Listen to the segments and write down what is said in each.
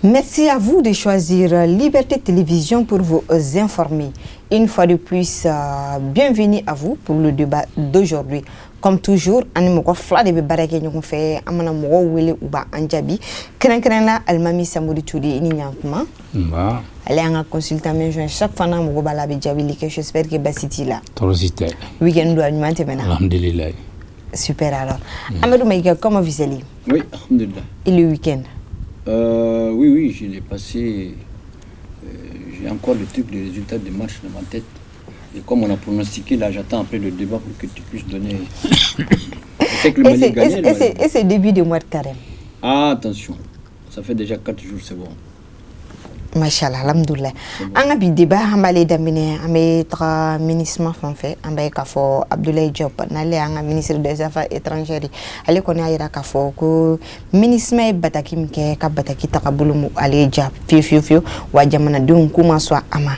Merci à vous de choisir Liberté Télévision pour vous informer. Une fois de plus, bienvenue à vous pour le débat d'aujourd'hui. Comme toujours, on a fait des barrages qui ont fait amana mogo wele uba anjabi. Kren-kren almami Samori Touré inyankuma. Elle est un consultant mais chaque fois na mogo bala be jabi que j'espère que basiti là. Torosité. Weekend do animante maintenant. Alhamdulillah. Super alors. Amadou Maïga, comment vous allez? Oui, alhamdulillah. Et le week-end? Oui, je l'ai passé. J'ai encore le truc, les résultats des matchs dans ma tête. Et comme on a pronostiqué, là, j'attends après le débat pour que tu puisses donner. Et c'est début de mois de carême. Ah, attention. Ça fait déjà 4 jours, c'est bon. Machallah, alhamdoulilah. On a un débat, on a un ministre français, on a Abdoulaye Diop, on a un ministre des Affaires étrangères. On a un ministre des Bataki, Bataki Takabulu, Ali Diop, Fio, Wajamana Dunkuma soit Ama.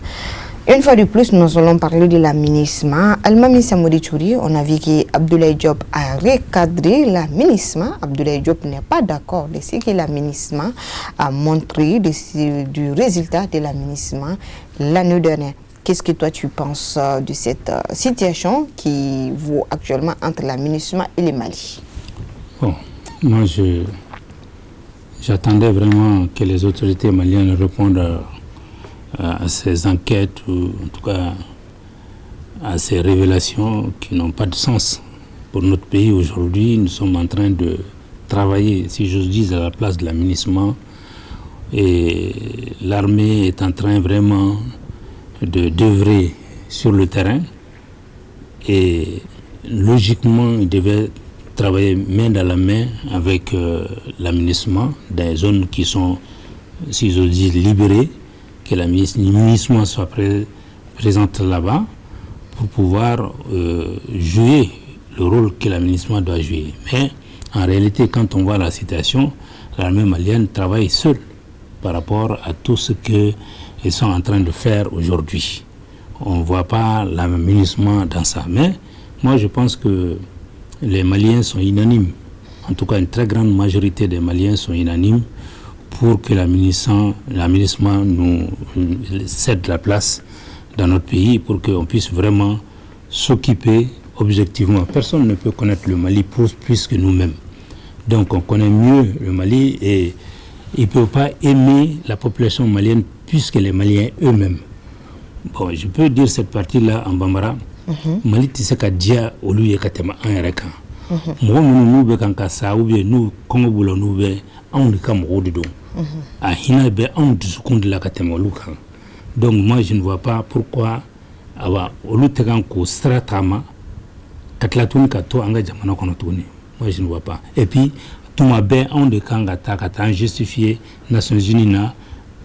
Une fois de plus, nous allons parler de l'aménagement. Almami Samori Touré, on a vu que Abdoulaye Diop a recadré l'aménagement. Abdoulaye Diop n'est pas d'accord de ce que l'aménagement a montré du résultat de l'aménagement l'année dernière. Qu'est-ce que toi tu penses de cette situation qui vaut actuellement entre l'aménagement et le Mali? Bon, moi j'attendais vraiment que les autorités maliennes répondent à ces enquêtes, ou en tout cas à ces révélations qui n'ont pas de sens pour notre pays. Aujourd'hui, nous sommes en train de travailler, si j'ose dire, à la place de l'aménagement, et l'armée est en train vraiment d'œuvrer sur le terrain, et logiquement, il devait travailler main dans la main avec l'aménagement des zones qui sont, si j'ose dire, libérées, que l'aménagement soit présent là-bas pour pouvoir jouer le rôle que l'aménagement doit jouer. Mais en réalité, quand on voit la situation, l'armée malienne travaille seule par rapport à tout ce qu'ils sont en train de faire aujourd'hui. On ne voit pas l'aménagement dans ça. Mais moi, je pense que les Maliens sont unanimes. En tout cas, une très grande majorité des Maliens sont unanimes pour que l'aménagement nous cède la place dans notre pays, pour qu'on puisse vraiment s'occuper objectivement. Personne ne peut connaître le Mali plus que nous-mêmes. Donc on connaît mieux le Mali et il ne peut pas aimer la population malienne plus que les Maliens eux-mêmes. Bon, je peux dire cette partie-là en Bambara. Mali tisaka dia olu yekatema anreka. Mo nous be kanka sa ou bien nous comme boulo nous be on le kam odo. Donc moi je ne vois pas pourquoi moi je ne vois pas. Et puis tout m'a bien on de kangata kata justifié Nations Unies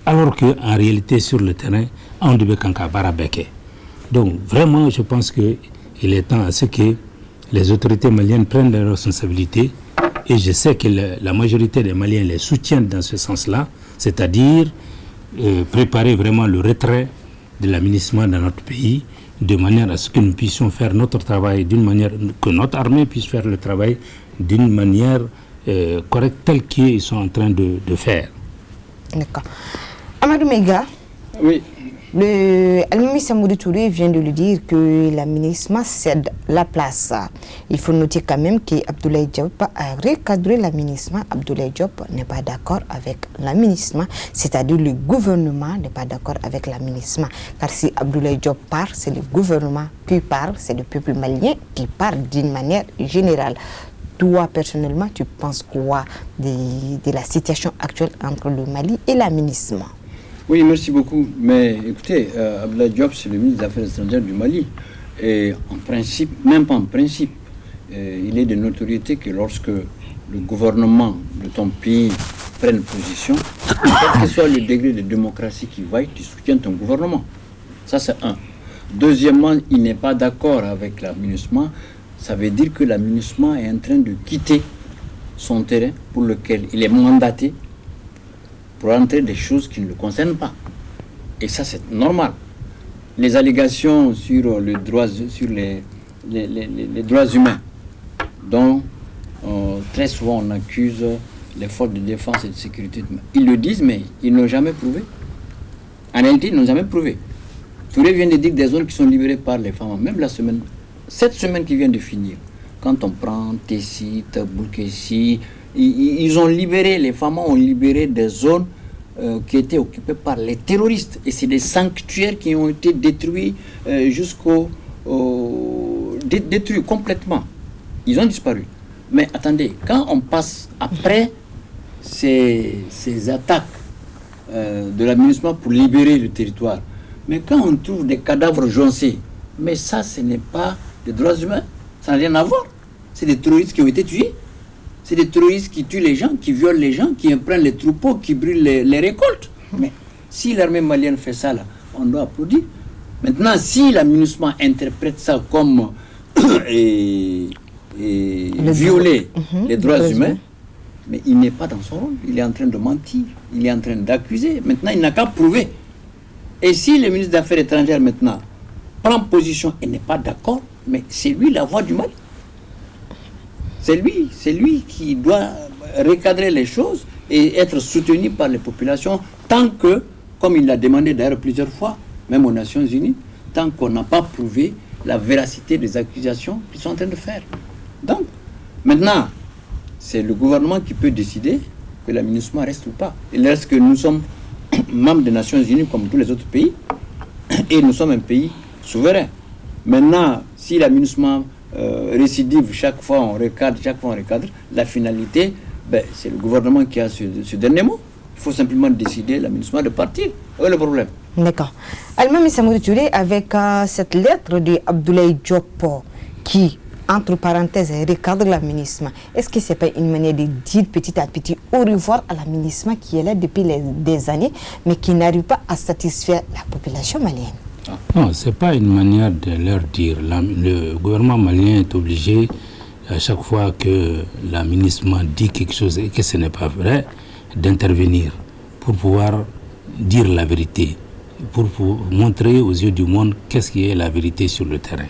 alors que en réalité sur le terrain on devait kanka barabeke. Donc vraiment je pense que il est temps à ce que les autorités maliennes prennent leurs responsabilités. Et je sais que la majorité des Maliens les soutiennent dans ce sens-là, c'est-à-dire préparer vraiment le retrait de l'aménagement dans notre pays, de manière à ce que nous puissions faire notre travail d'une manière, que notre armée puisse faire le travail d'une manière correcte, telle qu'ils sont en train de faire. D'accord. Amadou Maïga, oui. Almami Samori Touré vient de lui dire que l'aménagement cède la place. Il faut noter quand même qu'Abdoulaye Diop a recadré l'aménagement. Abdoulaye Diop n'est pas d'accord avec l'aménagement, c'est-à-dire le gouvernement n'est pas d'accord avec l'aménagement. Car si Abdoulaye Diop part, c'est le gouvernement qui part, c'est le peuple malien qui part d'une manière générale. Toi, personnellement, tu penses quoi de la situation actuelle entre le Mali et l'aménagement? Oui, merci beaucoup. Mais écoutez, Abdoulaye Diop, c'est le ministre des Affaires étrangères du Mali. Et en principe, même pas en principe, il est de notoriété que lorsque le gouvernement de ton pays prenne position, quel que soit le degré de démocratie qui vaille, tu soutiens ton gouvernement. Ça, c'est un. Deuxièmement, il n'est pas d'accord avec l'aménagement. Ça veut dire que l'aménagement est en train de quitter son terrain pour lequel il est mandaté pour entrer des choses qui ne le concernent pas. Et ça, c'est normal. Les allégations sur les droits humains, dont très souvent on accuse les forces de défense et de sécurité. Ils le disent, mais ils n'ont jamais prouvé. En réalité, ils n'ont jamais prouvé. Touré vient de dire que des zones qui sont libérées par les femmes, même cette semaine qui vient de finir, quand on prend Tessit, Boulkessi, ils ont libéré, les femmes ont libéré des zones qui étaient occupées par les terroristes. Et c'est des sanctuaires qui ont été détruits détruits complètement. Ils ont disparu. Mais attendez, quand on passe après ces attaques de l'aménagement pour libérer le territoire, mais quand on trouve des cadavres joncés, mais ça, ce n'est pas des droits humains, ça n'a rien à voir. C'est des terroristes qui ont été tués. C'est des terroristes qui tuent les gens, qui violent les gens, qui prennent les troupeaux, qui brûlent les récoltes. Mais si l'armée malienne fait ça, là, on doit applaudir. Maintenant, si l'aménagement interprète ça comme violer les droits humains, mais il n'est pas dans son rôle. Il est en train de mentir. Il est en train d'accuser. Maintenant, il n'a qu'à prouver. Et si le ministre des Affaires étrangères, maintenant, prend position et n'est pas d'accord, mais c'est lui la voix du Mali. C'est lui qui doit recadrer les choses et être soutenu par les populations tant que, comme il l'a demandé d'ailleurs plusieurs fois, même aux Nations Unies, tant qu'on n'a pas prouvé la véracité des accusations qu'ils sont en train de faire. Donc, maintenant, c'est le gouvernement qui peut décider que l'aménagement reste ou pas. Il reste que nous sommes membres des Nations Unies comme tous les autres pays et nous sommes un pays souverain. Maintenant, si l'aménagement récidive, chaque fois on recadre, la finalité, c'est le gouvernement qui a ce dernier mot. Il faut simplement décider l'aménagement de partir. Où le problème? D'accord. Almami Samory Touré, avec cette lettre de Abdoulaye Diop qui, entre parenthèses, recadre l'aménagement, est-ce que ce n'est pas une manière de dire petit à petit au revoir à l'aménagement qui est là depuis des années, mais qui n'arrive pas à satisfaire la population malienne? Non, ce n'est pas une manière de leur dire. Le gouvernement malien est obligé, à chaque fois que l'aménagement dit quelque chose et que ce n'est pas vrai, d'intervenir pour pouvoir dire la vérité, pour montrer aux yeux du monde qu'est-ce qui est la vérité sur le terrain.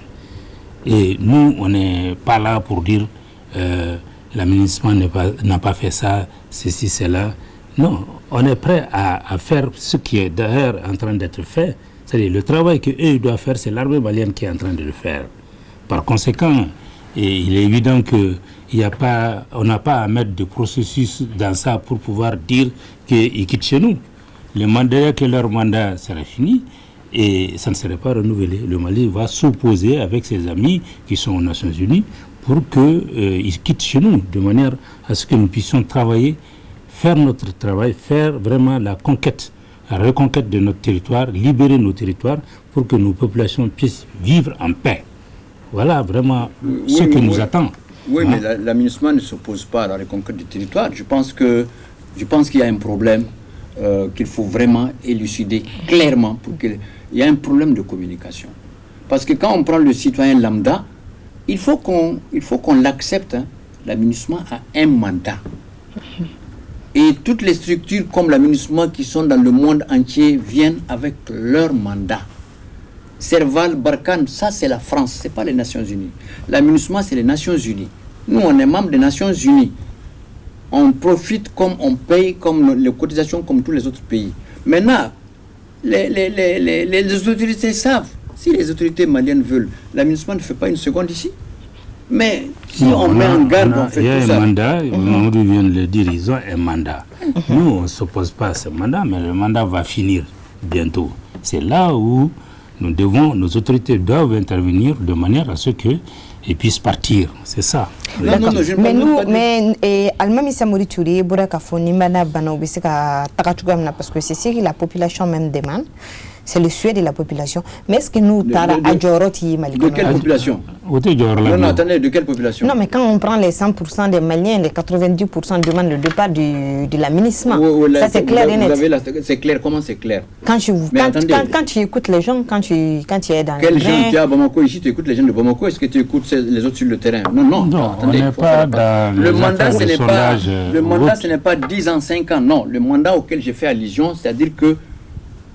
Et nous, on n'est pas là pour dire l'aménagement n'a pas fait ça, ceci, cela. Non, on est prêt à faire ce qui est d'ailleurs en train d'être fait. C'est-à-dire le travail qu'eux doivent faire, c'est l'armée malienne qui est en train de le faire. Par conséquent, il est évident qu'on n'a pas à mettre de processus dans ça pour pouvoir dire qu'ils quittent chez nous. Le mandat, que leur mandat sera fini et ça ne serait pas renouvelé. Le Mali va s'opposer avec ses amis qui sont aux Nations Unies pour qu'ils quittent chez nous, de manière à ce que nous puissions travailler, faire notre travail, faire vraiment la reconquête de notre territoire, libérer nos territoires pour que nos populations puissent vivre en paix. Voilà vraiment ce qui nous attend. Oui, mais l'aménagement ne s'oppose pas à la reconquête du territoire. Je pense qu'il y a un problème qu'il faut vraiment élucider clairement. Il y a un problème de communication. Parce que quand on prend le citoyen lambda, il faut qu'on l'accepte. L'aménagement a un mandat. Et toutes les structures comme l'aménagement qui sont dans le monde entier viennent avec leur mandat. Serval, Barkhane, ça c'est la France, ce n'est pas les Nations Unies. L'aménagement c'est les Nations Unies. Nous on est membres des Nations Unies. On profite comme on paye comme les cotisations comme tous les autres pays. Maintenant, les autorités savent. Si les autorités maliennes veulent, l'aménagement ne fait pas une seconde ici. Mais si on met en garde, on fait tout ça. Il y a un mandat, Mamadou vient de le dire, ils ont un mandat. Nous, on ne s'oppose pas à ce mandat, mais le mandat va finir bientôt. C'est là où nos autorités doivent intervenir de manière à ce qu'ils puissent partir. C'est ça. D'accord. Mais Almami Samory Touré, Bourakafoni, Mana Bana, parce que c'est ce que la population même demande. C'est le souhait de la population. Mais est-ce que nous, de quelle population? Non, attendez, de quelle population? Non, mais quand on prend les 100% des Maliens, les 90% demandent le départ de l'aménagement. Ça, c'est clair et net. C'est clair, comment c'est clair? Quand tu écoutes les gens, quand tu es dans quels gens tu as à Bamako ici? Tu écoutes les gens de Bamako? Est-ce que tu écoutes les autres sur le terrain? Non, attendez, on n'est pas dans le mandat, ce n'est pas 10 ans, 5 ans. Non, le mandat auquel j'ai fait allusion, c'est-à-dire que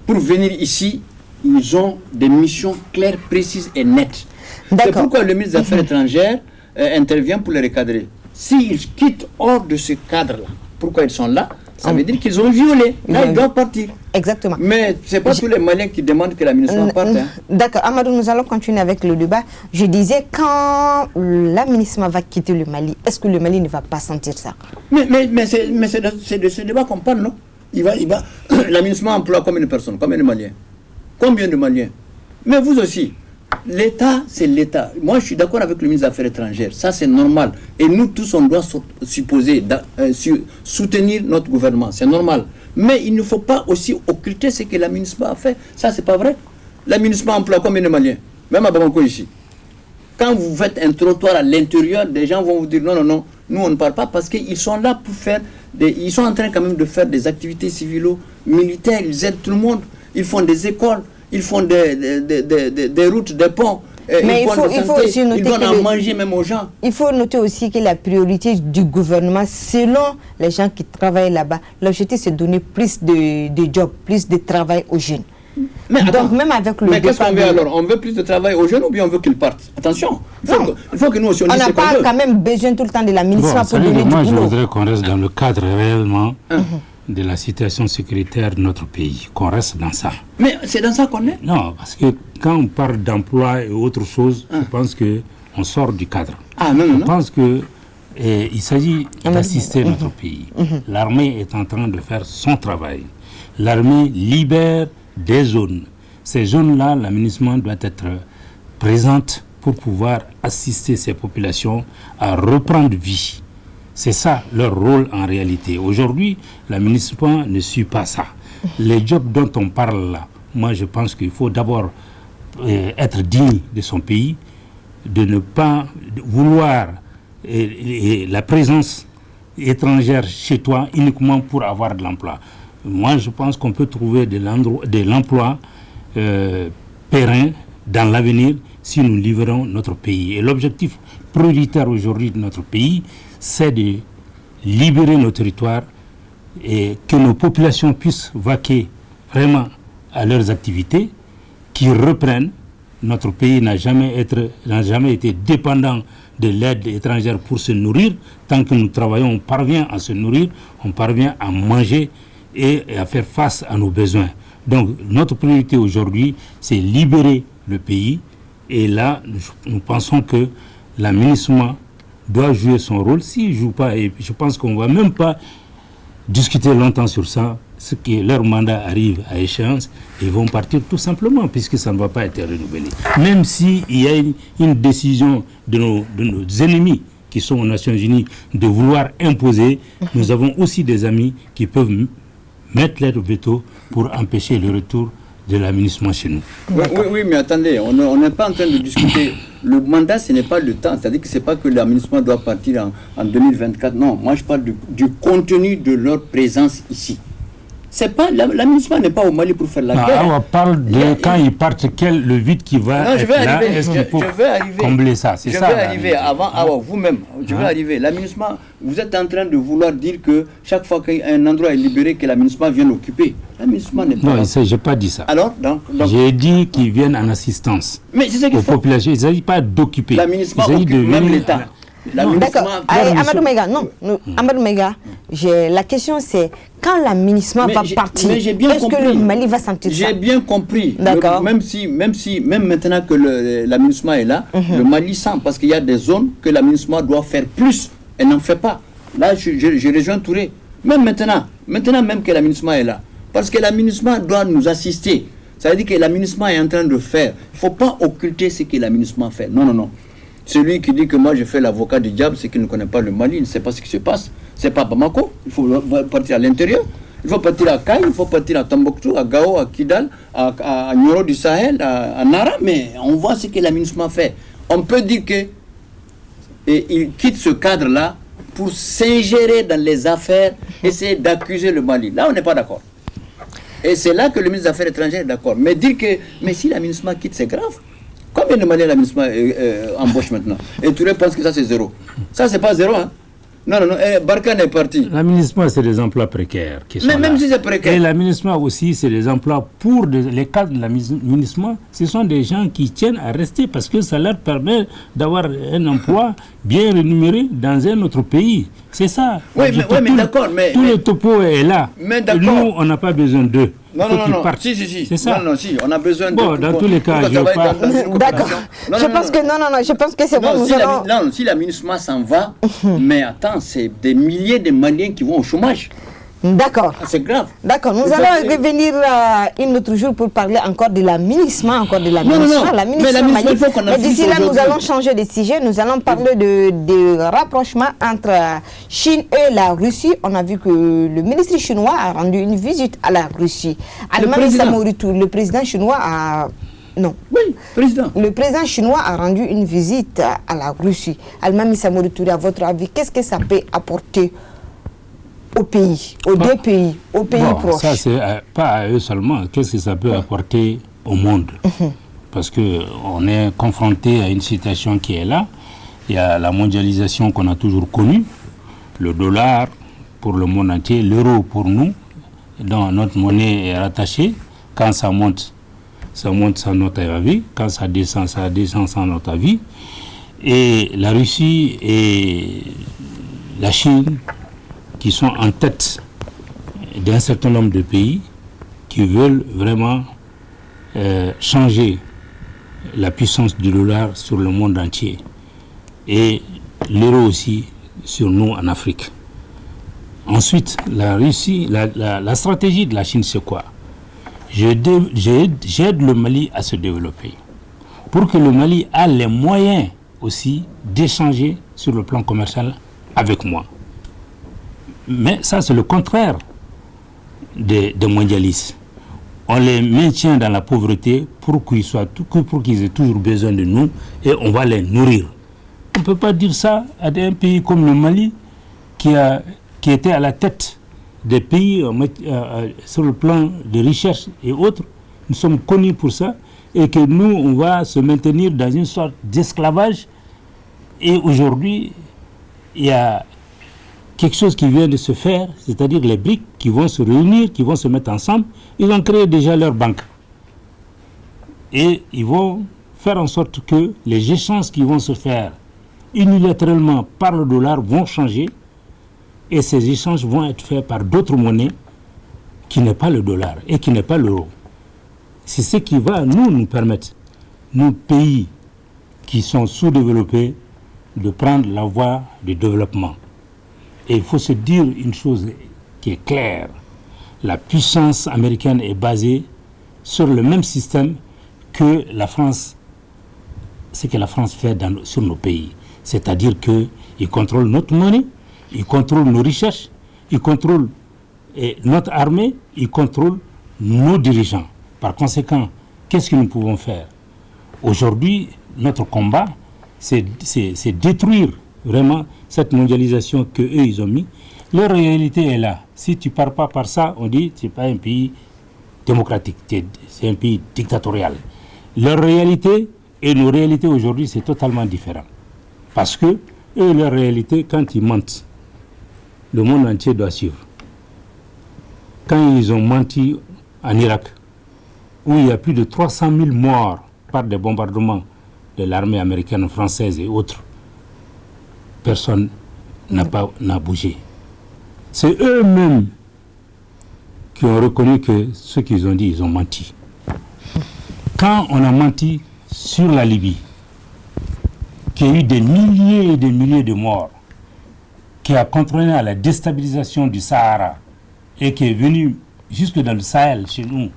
pour venir ici, ils ont des missions claires, précises et nettes. C'est pourquoi le ministre des Affaires étrangères intervient pour les recadrer. S'ils quittent hors de ce cadre-là, pourquoi ils sont là, ça veut dire qu'ils ont violé. Là, ils doivent partir. Exactement. Mais ce n'est pas tous les Maliens qui demandent que la MINUSMA parte. Hein. D'accord. Amadou, nous allons continuer avec le débat. Je disais, quand la MINUSMA va quitter le Mali, est-ce que le Mali ne va pas sentir ça? Mais c'est de ce débat qu'on parle, non? La MINUSMA emploie combien de personnes? Combien de Maliens? Combien de Maliens? Mais vous aussi. L'État, c'est l'État. Moi, je suis d'accord avec le ministre des Affaires étrangères. Ça, c'est normal. Et nous tous, on doit soutenir notre gouvernement. C'est normal. Mais il ne faut pas aussi occulter ce que la MINUSMA a fait. Ça, c'est pas vrai. La MINUSMA emploie combien de Maliens? Même à Bamako ici. Quand vous faites un trottoir à l'intérieur, des gens vont vous dire non, non, non, nous on ne parle pas parce qu'ils sont là pour faire ils sont en train quand même de faire des activités civilo-militaires. Ils aident tout le monde. Ils font des écoles. Ils font des routes, des ponts. Mais il faut aussi noter ils donnent à manger même aux gens. Il faut noter aussi que la priorité du gouvernement, selon les gens qui travaillent là-bas, l'objectif c'est de donner plus de jobs, plus de travail aux jeunes. Mais donc attends, même avec le mais qu'est-ce qu'on veut alors? On veut plus de travail aux jeunes ou bien on veut qu'ils partent? Attention, il faut que nous aussi on n'a pas quand même besoin tout le temps de la MINUSMA pour donner du boulot. Moi je voudrais qu'on reste dans le cadre réellement de la situation sécuritaire de notre pays, qu'on reste dans ça. Mais c'est dans ça qu'on est? Non, parce que quand on parle d'emploi et autre chose, je pense qu'on sort du cadre. Ah non, non, non. Je pense qu'il s'agit d'assister notre pays. L'armée est en train de faire son travail. L'armée libère des zones. Ces zones-là, la MINUSMA doit être présente pour pouvoir assister ces populations à reprendre vie. C'est ça leur rôle en réalité. Aujourd'hui, la MINUSMA ne suit pas ça. Les jobs dont on parle là, moi je pense qu'il faut d'abord être digne de son pays, de ne pas vouloir la présence étrangère chez toi uniquement pour avoir de l'emploi. Moi je pense qu'on peut trouver de l'emploi périn dans l'avenir si nous livrons notre pays. Et l'objectif prioritaire aujourd'hui de notre pays, c'est de libérer nos territoires et que nos populations puissent vaquer vraiment à leurs activités, qui reprennent. Notre pays n'a jamais été dépendant de l'aide étrangère pour se nourrir. Tant que nous travaillons, on parvient à se nourrir, on parvient à manger et à faire face à nos besoins. Donc notre priorité aujourd'hui, c'est libérer le pays. Et là, nous pensons que la MINUSMA doit jouer son rôle. S'il ne joue pas, et je pense qu'on ne va même pas discuter longtemps sur ça, ce que leur mandat arrive à échéance, ils vont partir tout simplement, puisque ça ne va pas être renouvelé. Même s'il y a une décision de nos ennemis qui sont aux Nations Unies de vouloir imposer, nous avons aussi des amis qui peuvent mettre leur veto pour empêcher le retour de la MINUSMA chez nous. Oui, mais attendez, on n'est pas en train de discuter. Le mandat, ce n'est pas le temps. C'est-à-dire que ce n'est pas que la MINUSMA doit partir en 2024. Non, moi je parle du contenu de leur présence ici. C'est pas, la MINUSMA n'est pas au Mali pour faire la guerre. On parle de quand ils partent, le vide qui va être là. Est-ce qu'il faut combler ça? C'est ça. Je vais arriver avant vous-même. Je vais arriver. La MINUSMA, vous êtes en train de vouloir dire que chaque fois qu'un endroit est libéré, que la MINUSMA vient l'occuper. La MINUSMA n'est pas. Non, je n'ai pas dit ça. Alors, donc j'ai dit qu'ils viennent en assistance aux populations. Il ne s'agit pas d'occuper. La MINUSMA occupe même l'État. D'accord. Amadou Maïga, non. Amadou Maïga, la question c'est quand la MINUSMA va partir, est-ce que le Mali va sentir ça? J'ai bien compris. D'accord. Même maintenant que la MINUSMA est là, le Mali sent, parce qu'il y a des zones que la MINUSMA doit faire plus. Elle n'en fait pas. Là, je rejoins Touré. Même maintenant même que la MINUSMA est là. Parce que la MINUSMA doit nous assister. Ça veut dire que la MINUSMA est en train de faire. Il ne faut pas occulter ce que la MINUSMA fait. Non, non, non. Celui qui dit que moi je fais l'avocat du diable, c'est qu'il ne connaît pas le Mali, il ne sait pas ce qui se passe. C'est pas Bamako, il faut partir à l'intérieur. Il faut partir à Kaï, il faut partir à Tombouctou, à Gao, à Kidal, à Nioro du Sahel, à Nara, mais on voit ce que la MINUSMA fait. On peut dire qu'il quitte ce cadre-là pour s'ingérer dans les affaires, essayer d'accuser le Mali. Là, on n'est pas d'accord. Et c'est là que le ministre des Affaires étrangères est d'accord. Mais dire que, mais si la MINUSMA quitte, c'est grave. Combien de Maliens la MINUSMA embauche maintenant? Et tu penses que ça c'est zéro. Ça c'est pas zéro, hein. Non, Barkhane est parti. L'aménagement, c'est des emplois précaires qui sont Mais même là. si c'est précaire. Et l'aménagement aussi, c'est des emplois pour les cadres de l'aménagement. Ce sont des gens qui tiennent à rester parce que ça leur permet d'avoir un emploi bien rémunéré dans un autre pays. C'est ça. Oui, mais d'accord. Tout le topo est là. Mais d'accord. Nous, on n'a pas besoin d'eux. Non. Si. C'est ça. Non, si, on a besoin de. Bon, dans tous les cas, je parle. D'accord. Je pense que c'est bon. Si l'aménagement s'en va, mais attends, c'est des milliers de Maliens qui vont au chômage. D'accord. C'est grave. D'accord. Nous allons revenir un autre jour pour parler encore de l'aménagement, Non. Mais d'ici là, nous allons changer de sujet. Nous allons parler de rapprochement entre Chine et la Russie. On a vu que le ministre chinois a rendu une visite à la Russie. Le président chinois a... Non. Oui, président. Le président chinois a rendu une visite à la Russie. Almami Samori Touré, à votre avis, qu'est-ce que ça peut apporter aux pays, aux deux pays, aux pays proches? Ça, c'est pas à eux seulement. Qu'est-ce que ça peut apporter au monde? Parce qu'on est confronté à une situation qui est là. Il y a la mondialisation qu'on a toujours connue. Le dollar pour le monde entier, l'euro pour nous, dont notre monnaie est rattachée. Quand ça monte sans notre avis. Quand ça descend sans notre avis. Et la Russie et la Chine qui sont en tête d'un certain nombre de pays qui veulent vraiment changer la puissance du dollar sur le monde entier et l'euro aussi sur nous en Afrique. Ensuite, la Russie, la stratégie de la Chine, c'est quoi? J'aide le Mali à se développer pour que le Mali ait les moyens aussi d'échanger sur le plan commercial avec moi. Mais ça, c'est le contraire des mondialistes. On les maintient dans la pauvreté pour qu'ils aient toujours besoin de nous et on va les nourrir. On ne peut pas dire ça à un pays comme le Mali qui était à la tête des pays sur le plan de recherche et autres. Nous sommes connus pour ça et que nous, on va se maintenir dans une sorte d'esclavage. Et aujourd'hui, il y a quelque chose qui vient de se faire, c'est-à-dire les BRICS qui vont se réunir, qui vont se mettre ensemble. Ils ont créé déjà leur banque. Et ils vont faire en sorte que les échanges qui vont se faire unilatéralement par le dollar vont changer et ces échanges vont être faits par d'autres monnaies qui n'est pas le dollar et qui n'est pas l'euro. C'est ce qui va nous permettre, nos pays qui sont sous-développés, de prendre la voie du développement. Et il faut se dire une chose qui est claire. La puissance américaine est basée sur le même système que la France, ce que la France fait sur nos pays. C'est-à-dire qu'ils contrôlent notre monnaie, ils contrôlent nos recherches, ils contrôlent notre armée, ils contrôlent nos dirigeants. Par conséquent, qu'est-ce que nous pouvons faire? Aujourd'hui, notre combat, c'est détruire vraiment cette mondialisation qu'eux, ils ont mis. Leur réalité est là. Si tu ne pars pas par ça, on dit que ce n'est pas un pays démocratique, c'est un pays dictatorial. Leur réalité et nos réalités aujourd'hui, c'est totalement différent. Parce que eux, leur réalité, quand ils mentent, le monde entier doit suivre. Quand ils ont menti en Irak, où il y a plus de 300 000 morts par des bombardements de l'armée américaine, française et autres, personne n'a bougé. C'est eux-mêmes qui ont reconnu que ce qu'ils ont dit, ils ont menti. Quand on a menti sur la Libye, qui a eu des milliers et des milliers de morts, qui a contribué à la déstabilisation du Sahara et qui est venu jusque dans le Sahel chez nous,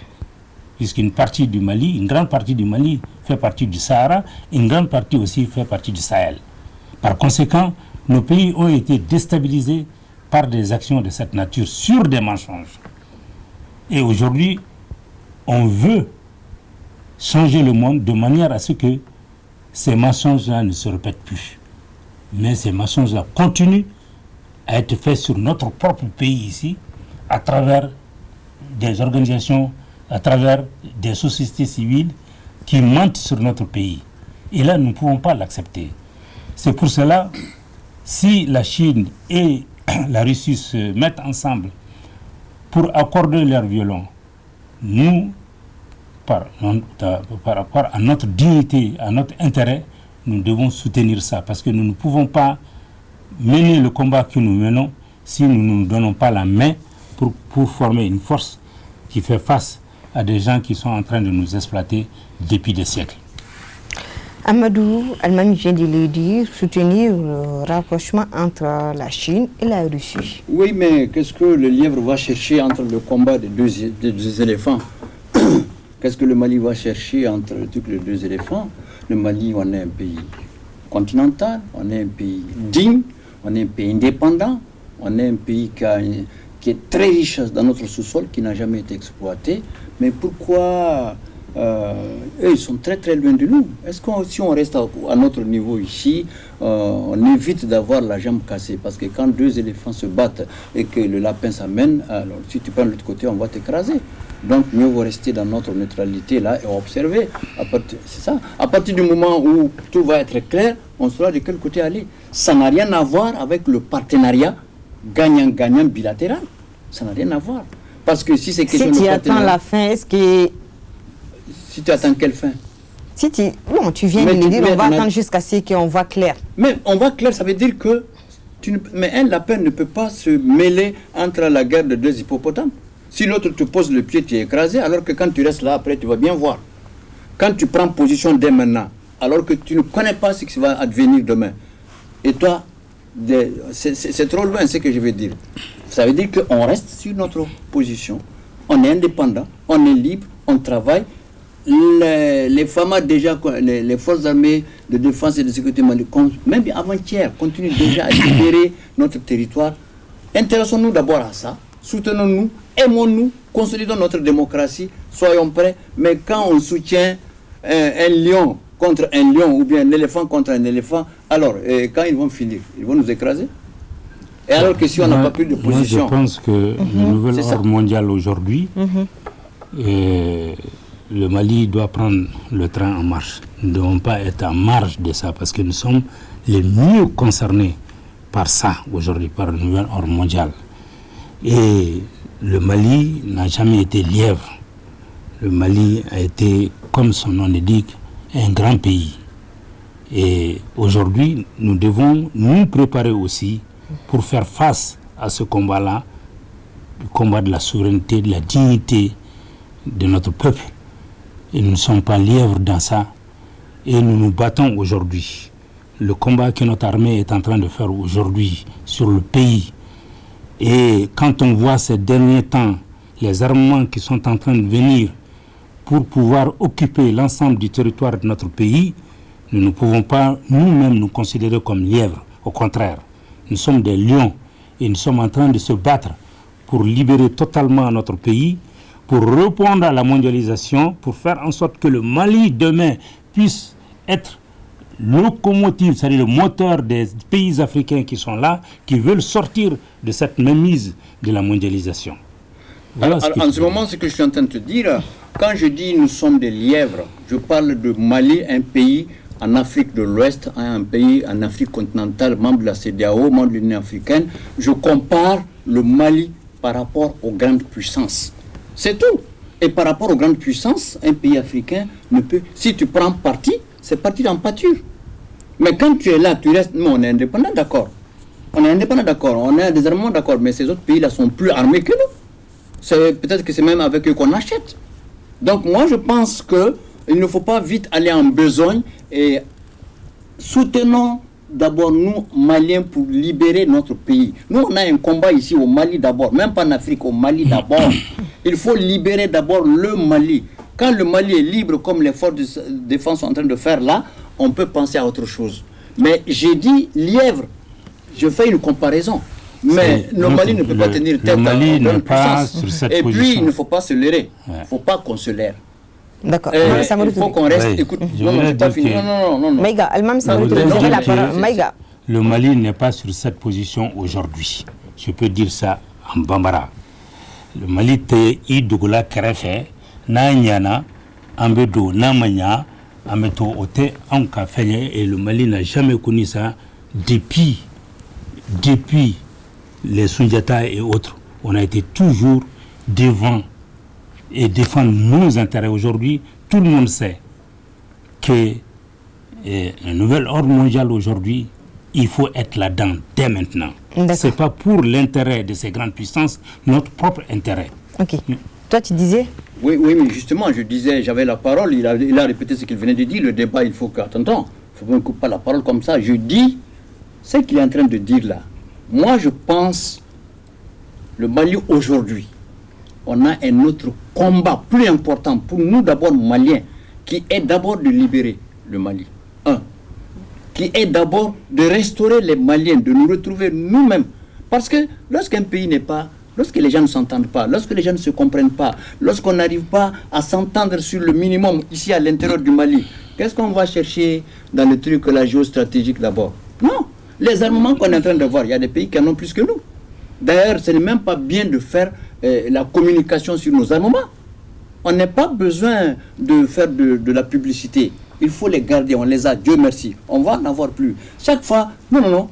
puisqu'une partie du Mali, une grande partie du Mali fait partie du Sahara, une grande partie aussi fait partie du Sahel. Par conséquent, nos pays ont été déstabilisés par des actions de cette nature sur des mensonges. Et aujourd'hui, on veut changer le monde de manière à ce que ces mensonges-là ne se répètent plus. Mais ces mensonges-là continuent à être faits sur notre propre pays ici, à travers des organisations, à travers des sociétés civiles qui mentent sur notre pays. Et là, nous ne pouvons pas l'accepter. C'est pour cela, si la Chine et la Russie se mettent ensemble pour accorder leur violon, nous, par rapport à notre dignité, à notre intérêt, nous devons soutenir ça, parce que nous ne pouvons pas mener le combat que nous menons si nous ne nous donnons pas la main pour former une force qui fait face à des gens qui sont en train de nous exploiter depuis des siècles. Amadou Almami vient de le dire, soutenir le rapprochement entre la Chine et la Russie. Oui, mais qu'est-ce que le lièvre va chercher entre le combat des deux éléphants? Qu'est-ce que le Mali va chercher entre les deux éléphants? Le Mali, on est un pays continental, on est un pays digne, on est un pays indépendant, on est un pays qui est très riche dans notre sous-sol, qui n'a jamais été exploité. Mais pourquoi eux, ils sont très très loin de nous? Est-ce que si on reste à notre niveau ici, on évite d'avoir la jambe cassée? Parce que quand deux éléphants se battent et que le lapin s'amène, alors si tu prends de l'autre côté, on va t'écraser. Donc mieux vaut rester dans notre neutralité là et observer. C'est ça. À partir du moment où tout va être clair, on saura de quel côté aller. Ça n'a rien à voir avec le partenariat gagnant-gagnant bilatéral. Ça n'a rien à voir. Parce que si c'est question de partenariat... Si tu attends la fin, est-ce que... Si tu attends quelle fin? Bon, tu viens de le dire, on va attendre jusqu'à ce qu'on voit clair. Mais on voit clair, ça veut dire que... Mais un lapin ne peut pas se mêler entre la guerre de deux hippopotames. Si l'autre te pose le pied, tu es écrasé, alors que quand tu restes là, après, tu vas bien voir. Quand tu prends position dès maintenant, alors que tu ne connais pas ce qui va advenir demain, et toi, c'est trop loin ce que je veux dire. Ça veut dire qu'on reste sur notre position, on est indépendant, on est libre, on travaille. Les FAMA déjà, les forces armées de défense et de sécurité maliennes, même avant-hier, continuent déjà à libérer notre territoire. Intéressons-nous d'abord à ça, soutenons-nous, aimons-nous, consolidons notre démocratie, soyons prêts. Mais quand on soutient un lion contre un lion ou bien un éléphant contre un éléphant, alors quand ils vont finir, ils vont nous écraser. Et alors que si on n'a pas pris de position... Moi je pense que le nouvel ordre mondial aujourd'hui, le Mali doit prendre le train en marche. Nous ne devons pas être en marge de ça parce que nous sommes les mieux concernés par ça aujourd'hui, par le nouvel ordre mondial. Et le Mali n'a jamais été lièvre. Le Mali a été, comme son nom l'indique, un grand pays. Et aujourd'hui, nous devons nous préparer aussi pour faire face à ce combat-là, le combat de la souveraineté, de la dignité de notre peuple. Et nous ne sommes pas lièvres dans ça. Et nous nous battons aujourd'hui. Le combat que notre armée est en train de faire aujourd'hui sur le pays. Et quand on voit ces derniers temps, les armements qui sont en train de venir pour pouvoir occuper l'ensemble du territoire de notre pays, nous ne pouvons pas nous-mêmes nous considérer comme lièvres. Au contraire, nous sommes des lions et nous sommes en train de se battre pour libérer totalement notre pays, pour répondre à la mondialisation, pour faire en sorte que le Mali demain puisse être locomotive, c'est-à-dire le moteur des pays africains qui sont là, qui veulent sortir de cette mainmise de la mondialisation. Voilà en ce moment, ce que je suis en train de te dire, quand je dis nous sommes des lièvres, je parle de Mali, un pays en Afrique de l'Ouest, un pays en Afrique continentale, membre de la CEDEAO, membre de l'Union africaine. Je compare le Mali par rapport aux grandes puissances. C'est tout. Et par rapport aux grandes puissances, un pays africain ne peut... Si tu prends parti, c'est parti en pâture. Mais quand tu es là, tu restes... Nous, on est indépendant, d'accord. On est indépendant, d'accord. On a des armements, d'accord. Mais ces autres pays-là sont plus armés que nous. Peut-être que c'est même avec eux qu'on achète. Donc moi, je pense qu'il ne faut pas vite aller en besogne et soutenons d'abord nous, Maliens, pour libérer notre pays. Nous, on a un combat ici au Mali d'abord, même pas en Afrique, au Mali d'abord. Il faut libérer d'abord le Mali. Quand le Mali est libre, comme les forces de défense sont en train de faire là, on peut penser à autre chose. Mais j'ai dit lièvre, je fais une comparaison. Mais le Mali ne peut pas tenir tête à une puissance. Et puis, il ne faut pas se leurrer. Il ne faut pas qu'on se leurre. D'accord. Il faut qu'on reste. Oui. Écoute, non, je n'ai pas fini. Non. Maïga, le Mali n'est pas sur cette position aujourd'hui. Je peux dire ça en bambara. Le Mali est idogola kerefe, na nyana, ambedo, na manya, ameto ote, anka fenye, et le Mali n'a jamais connu ça depuis depuis les Sundiata et autres, on a été toujours devant et défendre nos intérêts. Aujourd'hui, tout le monde sait que le nouvel ordre mondial aujourd'hui, il faut être là-dedans dès maintenant. Ce n'est pas pour l'intérêt de ces grandes puissances, notre propre intérêt. Ok. Toi, tu disais? Oui, mais justement, je disais, j'avais la parole, il a répété ce qu'il venait de dire, le débat, il faut qu'attends, il ne faut pas couper pas la parole comme ça. Je dis ce qu'il est en train de dire là. Moi, je pense, le Mali aujourd'hui, on a un autre combat plus important pour nous d'abord Maliens, qui est d'abord de libérer le Mali. Qui est d'abord de restaurer les Maliens, de nous retrouver nous-mêmes. Parce que lorsqu'un pays n'est pas, lorsque les gens ne s'entendent pas, lorsque les gens ne se comprennent pas, lorsqu'on n'arrive pas à s'entendre sur le minimum ici à l'intérieur du Mali, qu'est-ce qu'on va chercher dans le truc la géostratégique d'abord? Non, les armements qu'on est en train de voir, il y a des pays qui en ont plus que nous. D'ailleurs, ce n'est même pas bien de faire la communication sur nos armements. On n'a pas besoin de faire de la publicité. Il faut les garder, on les a, Dieu merci. On va en avoir plus. Chaque fois, non.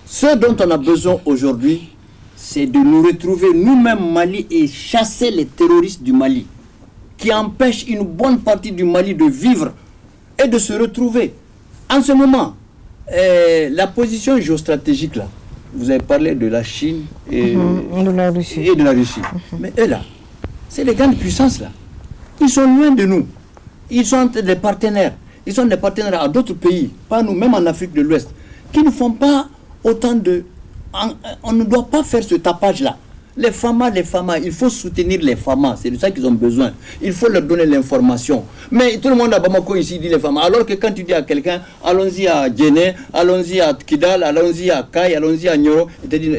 Ce dont on a besoin aujourd'hui, c'est de nous retrouver nous-mêmes Mali et chasser les terroristes du Mali, qui empêchent une bonne partie du Mali de vivre et de se retrouver. En ce moment, la position géostratégique là, vous avez parlé de la Chine et de la Russie. Mais eux là, c'est les grandes puissances là. Ils sont loin de nous. Ils sont des partenaires. Ils sont des partenaires à d'autres pays, pas nous, même en Afrique de l'Ouest, qui ne font pas autant de... On ne doit pas faire ce tapage-là. Les FAMA, il faut soutenir les FAMA, c'est de ça qu'ils ont besoin. Il faut leur donner l'information. Mais tout le monde à Bamako ici dit les FAMA, alors que quand tu dis à quelqu'un, allons-y à Djéné, allons-y à Kidal, allons-y à Kai, allons-y à Nyoro, il te dit,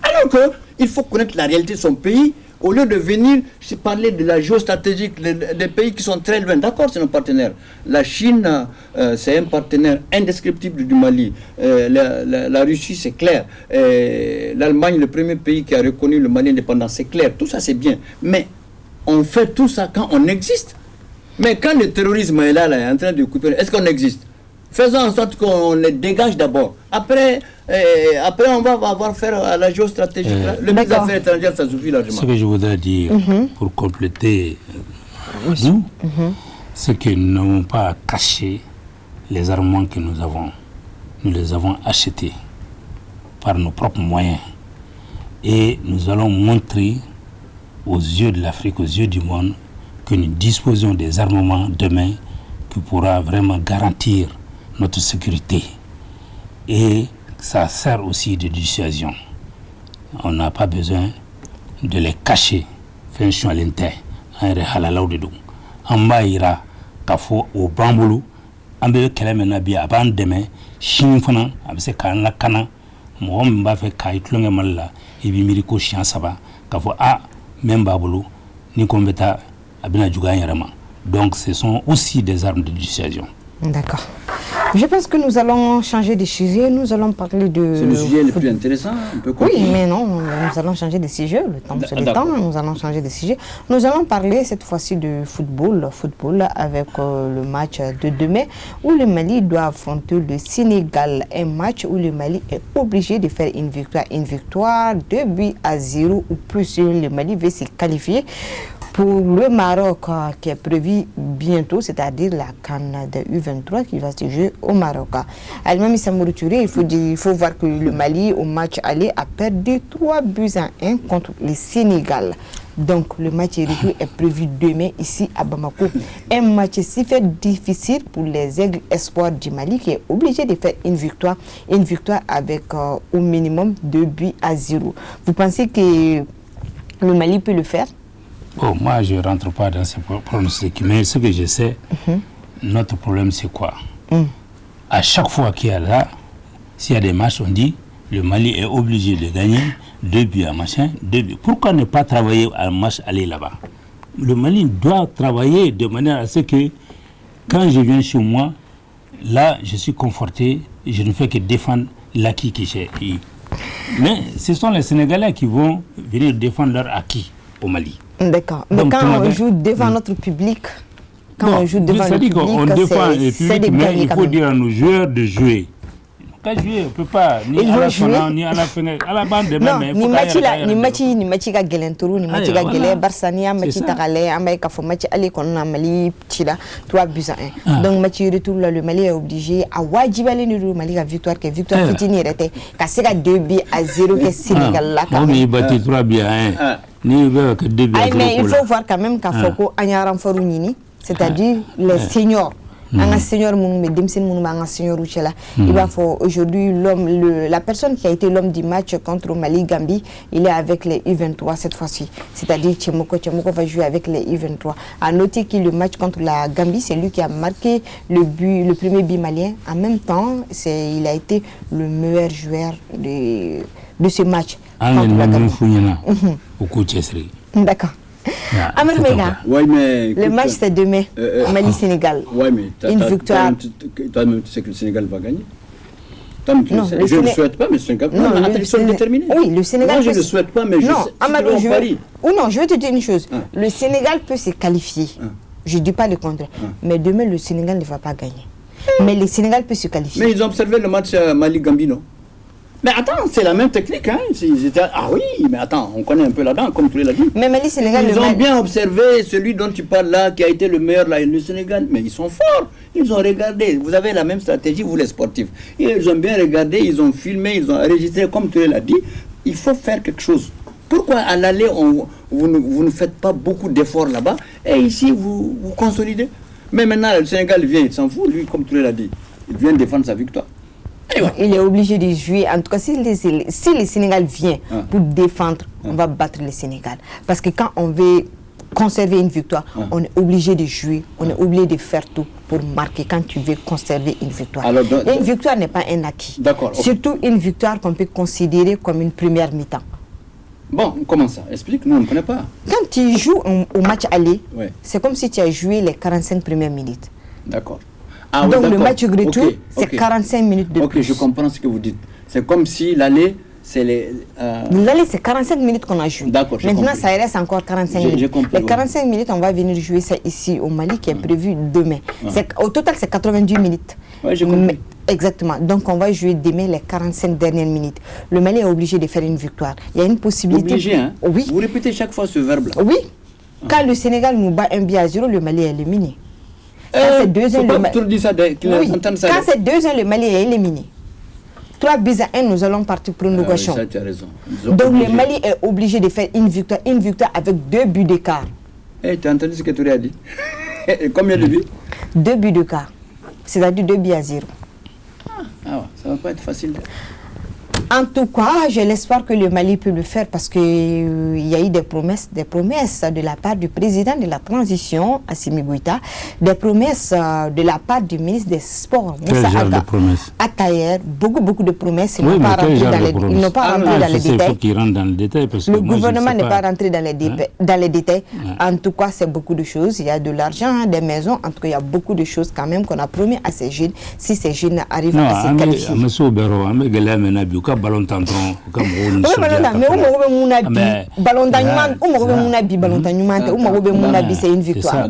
alors qu'il faut connaître la réalité de son pays, au lieu de venir se parler de la géostratégie des pays qui sont très loin. D'accord, c'est nos partenaires. La Chine, c'est un partenaire indescriptible du Mali. La Russie, c'est clair. L'Allemagne, le premier pays qui a reconnu le Mali indépendant, c'est clair. Tout ça, c'est bien. Mais on fait tout ça quand on existe. Mais quand le terrorisme est là, est en train de couper, est-ce qu'on existe? Faisons en sorte qu'on les dégage d'abord. Après, on va avoir faire à la géostratégie. Le ministre des Affaires étrangères, ça suffit largement. Ce que je voudrais dire, pour compléter nous, c'est que nous n'avons pas caché les armements que nous avons. Nous les avons achetés par nos propres moyens. Et nous allons montrer aux yeux de l'Afrique, aux yeux du monde, que nous disposons des armements demain qui pourra vraiment garantir notre sécurité. Et ça sert aussi de dissuasion. On n'a pas besoin de les cacher. Fenchon à l'intérieur. Un réhalalaou de dou. En bas ira, kafo au bambulu. En bas kelem bi avant demain. Chine fana, abse kan la kana. Mohom mba fe kai tlonge malla. Ebi miriko chien saba. Kafo même babulu. Ni kombeta abina juga yarama. Donc ce sont aussi des armes de dissuasion. D'accord. Je pense que nous allons changer de sujet. Nous allons parler de... C'est le sujet le plus intéressant. Oui, mais non, nous allons changer de sujet. Le temps se détend, nous allons changer de sujet. Nous allons parler cette fois-ci de football. Football avec le match de demain où le Mali doit affronter le Sénégal. Un match où le Mali est obligé de faire une victoire. Une victoire 2-0 ou plus. Le Mali veut se qualifier pour le Maroc qui est prévu bientôt, c'est-à-dire la CAN de U23 qui va se jouer au Maroc. Al-Mami Samourou Touré, il faut voir que le Mali au match aller a perdu 3-1 contre le Sénégal. Donc le match retour est prévu demain ici à Bamako. Un match si fait difficile pour les aigles espoirs du Mali qui est obligé de faire une victoire avec au minimum 2-0. Vous pensez que le Mali peut le faire? Bon, moi, je ne rentre pas dans ces pronostics, mais ce que je sais, notre problème, c'est quoi? À chaque fois qu'il y a là, s'il y a des matchs, on dit le Mali est obligé de gagner 2 à machin, 2 buts. Pourquoi ne pas travailler à un match aller là-bas? Le Mali doit travailler de manière à ce que, quand je viens chez moi, là, je suis conforté, je ne fais que défendre l'acquis que j'ai eu. Mais ce sont les Sénégalais qui vont venir défendre leur acquis au Mali. D'accord. Mais donc, quand on joue devant notre public, on défend le public, mais il faut dire à nos joueurs de jouer. qu'à jouer, on peut pas. Ni Ils à vont la jouer. fenêtre, ni à la fenêtre. À la bande de Non, même. ni match ga gelenturu, ni match ga gele, Barça ni match tagale, amay ka fo match aller qu'on a Mali tira 3-1. Donc match retour là, le Mali est obligé à wajibale ni le Mali a victoire fitini rete, ka sega 2-0 que Sénégal là. On y battu 3-1. Ni veut que 2-0. Mais il faut voir quand même qu'à Foko anya renfort nini, c'est-à-dire les seniors. Un senior il va faut aujourd'hui la personne qui a été l'homme du match contre Mali Gambie, il est avec les U23 cette fois-ci, c'est-à-dire Tchemoko va jouer avec les U23. À noter que le match contre la Gambie, c'est lui qui a marqué le premier but malien. En même temps, il a été le meilleur joueur de ce match. D'accord. Amir Mega, le match c'est demain, Mali-Sénégal. Une victoire. Toi-même, tu sais que le Sénégal va gagner. Non, je ne le souhaite pas, mais le Sénégal. Non, ils sont déterminés. Oui, le Sénégal. Moi, je ne le souhaite pas, mais je sais. Non, je vais te dire une chose. Le Sénégal peut se qualifier. Je ne dis pas le contraire. Mais demain, le Sénégal ne va pas gagner. Mais le Sénégal peut se qualifier. Mais ils ont observé le match Mali-Gambie, non? Mais attends, c'est la même technique, hein. Ah oui, mais attends, on connaît un peu là-dedans, comme tu l'as dit. Mais Mali, Sénégal, ils ont bien observé celui dont tu parles là, qui a été le meilleur là, le Sénégal. Mais ils sont forts. Ils ont regardé. Vous avez la même stratégie, vous les sportifs. Ils ont bien regardé, ils ont filmé, ils ont enregistré, comme tu l'as dit. Il faut faire quelque chose. Pourquoi à l'aller, vous ne faites pas beaucoup d'efforts là-bas, et ici, vous consolidez? Mais maintenant, le Sénégal vient, il s'en fout, lui, comme tu l'as dit. Il vient défendre sa victoire. Il est obligé de jouer. En tout cas, si le Sénégal vient pour défendre, on va battre le Sénégal. Parce que quand on veut conserver une victoire, on est obligé de jouer, on est obligé de faire tout pour marquer quand tu veux conserver une victoire. Alors, une victoire n'est pas un acquis. Surtout une victoire qu'on peut considérer comme une première mi-temps. Bon, comment ça? Explique, nous on ne connaît pas. Quand tu joues au match aller, c'est comme si tu as joué les 45 premières minutes. D'accord. Ah, donc le match retour, c'est 45 minutes de plus. Ok, je comprends ce que vous dites. C'est comme si l'aller, c'est les... L'aller, c'est 45 minutes qu'on a joué. D'accord, maintenant, ça reste encore 45 minutes. Les 45 minutes, on va venir jouer ça ici au Mali, qui est prévu demain. Au total, c'est 90 minutes. Oui, j'ai compris. Exactement. Donc, on va jouer demain les 45 dernières minutes. Le Mali est obligé de faire une victoire. Il y a une possibilité... Obligé, hein? Oui. Vous répétez chaque fois ce verbe-là. Oui. Quand le Sénégal nous bat 1-0, le Mali est éliminé. Quand c'est 2-1, le Mali est éliminé. 3-1, nous allons partir pour une prolongation. Ça, tu as raison. Donc le Mali est obligé de faire une victoire avec 2 buts d'écart. Tu as entendu ce que tu as dit? Combien de buts? 2 buts d'écart. C'est-à-dire 2-0. Ça ne va pas être facile. En tout cas, j'ai l'espoir que le Mali peut le faire parce qu'il y a eu des promesses de la part du président de la transition, Assimi Goïta, des promesses de la part du ministre des Sports, Moussa Atayer, beaucoup de promesses. Ils n'ont pas rentré dans les détails. Il faut qu'ils rentrent dans le détail. Le gouvernement n'est pas rentré dans les détails. En tout cas, c'est beaucoup de choses. Il y a de l'argent, des maisons. En tout cas, il y a beaucoup de choses quand même qu'on a promis à ces jeunes si ces jeunes arrivent à se qualifier. Ballon tantron comme mais c'est une victoire.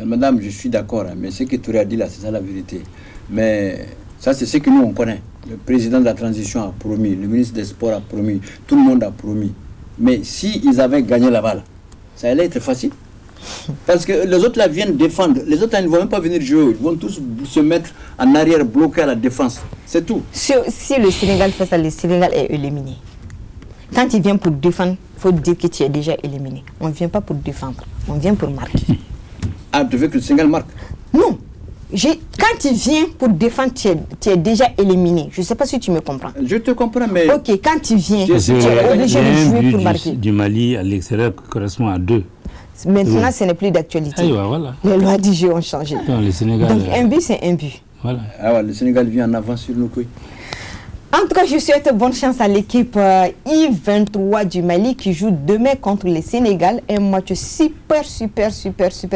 Madame, je suis d'accord, mais ce que tu as dit là, c'est ça la vérité. Mais ça, c'est ce que nous on connaît. Le président de la transition a promis, le ministre des Sports a promis, tout le monde a promis. Mais si ils avaient gagné la balle, ça allait être facile. Parce que les autres là viennent défendre. Les autres là, ils ne vont même pas venir jouer. Ils vont tous se mettre en arrière, bloqués à la défense. C'est tout. Si le Sénégal fait ça, le Sénégal est éliminé. Quand il vient pour défendre, il faut dire que tu es déjà éliminé. On ne vient pas pour défendre, on vient pour marquer. Ah, tu veux que le Sénégal marque? Non. Quand tu viens pour défendre, tu es déjà éliminé. Je ne sais pas si tu me comprends. Je te comprends, mais... Ok, quand tu viens, tu es obligé de jouer pour marquer. Du Mali à l'extérieur correspond à 2. Maintenant, ce n'est plus d'actualité. Voilà. Les lois du jeu ont changé. Non, donc, un but, c'est un but. Voilà. Le Sénégal vient en avance sur nos couilles. En tout cas, je souhaite bonne chance à l'équipe I-23 du Mali qui joue demain contre le Sénégal. Un match super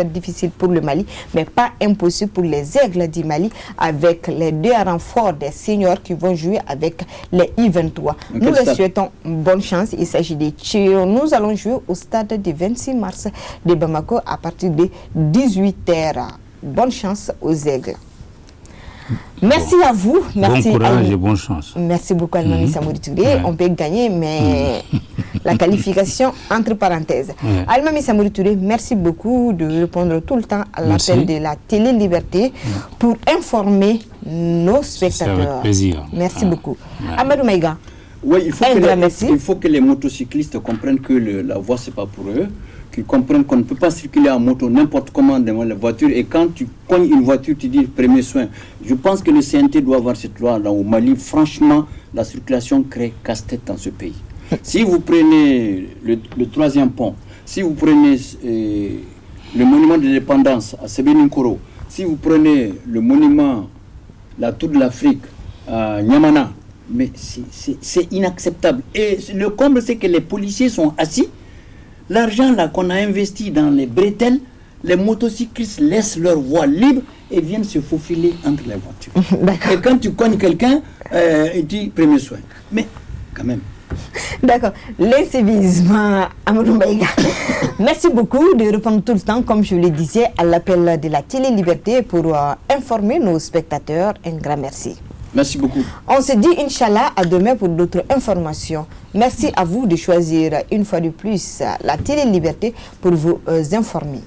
difficile pour le Mali, mais pas impossible pour les Aigles du Mali avec les 2 renforts des seniors qui vont jouer avec les I-23. Nous leur souhaitons bonne chance. Il s'agit des Tchèques. Nous allons jouer au stade du 26 mars de Bamako à partir de 18h. Bonne chance aux Aigles. Merci à vous. Merci bon courage à... et bonne chance. Merci beaucoup Almami Samori Touré. Ouais. On peut gagner, mais la qualification entre parenthèses. Ouais. Almami Samori Touré, merci beaucoup de répondre tout le temps à l'appel de la télé Liberté pour informer nos spectateurs. C'est avec plaisir. Merci beaucoup. Amadou Maïga. Oui, il merci. faut que les motocyclistes comprennent que la voie, ce n'est pas pour eux, qu'ils comprennent qu'on ne peut pas circuler en moto n'importe comment devant la voiture. Et quand tu cognes une voiture, tu dis premier soin. Je pense que le CNT doit avoir cette loi là au Mali. Franchement, la circulation crée casse-tête dans ce pays. Si vous prenez le troisième pont, si vous prenez le monument de l'indépendance à Sebeninkoro, si vous prenez le monument, la Tour de l'Afrique à Niamana, mais c'est inacceptable. Et le comble, c'est que les policiers sont assis. L'argent là qu'on a investi dans les bretelles, les motocyclistes laissent leur voie libre et viennent se faufiler entre les voitures. Et quand tu cognes quelqu'un, il dit premier soin. Mais quand même. D'accord. L'incivisme, Amadou Maïga. Merci beaucoup de répondre tout le temps, comme je le disais, à l'appel de la télé Liberté pour informer nos spectateurs. Un grand merci. Merci beaucoup. On se dit Inch'Allah à demain pour d'autres informations. Merci à vous de choisir une fois de plus la télé Liberté pour vous informer.